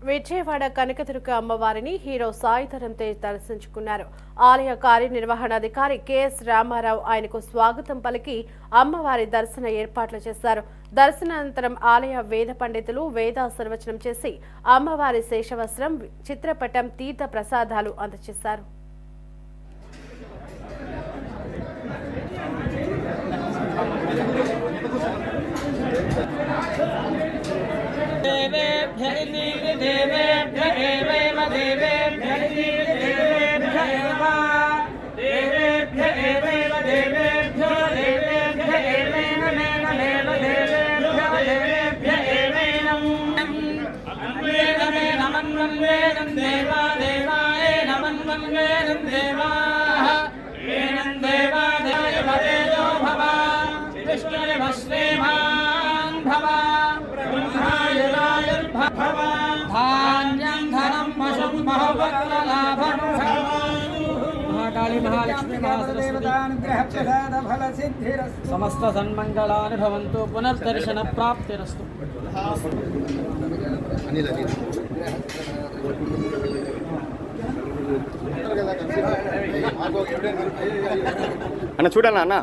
విజయవాడ కనకదుర్గ అమ్మవారిని హీరో సాయి ధరమ్ తేజ్ దర్శించుకున్నారు. ఆలయ కార్యనిర్వహణాధికారి కెఎస్ రామారావు ఆయనకు స్వాగతం పలికి అమ్మవారి దర్శన ఏర్పాట్లు చేశారు. దర్శనానంతరం ఆలయ వేద పండితులు వేదాశీర్వచనం చేసి అమ్మవారి శేషవస్త్రం, చిత్రపటం, తీర్థ ప్రసాదాలు అందజేశారు. समस्त सन्मंगलानि भवन्तु पुनर्दर्शन प्राप्तिरस्तु। అన్న చూడాలా అన్న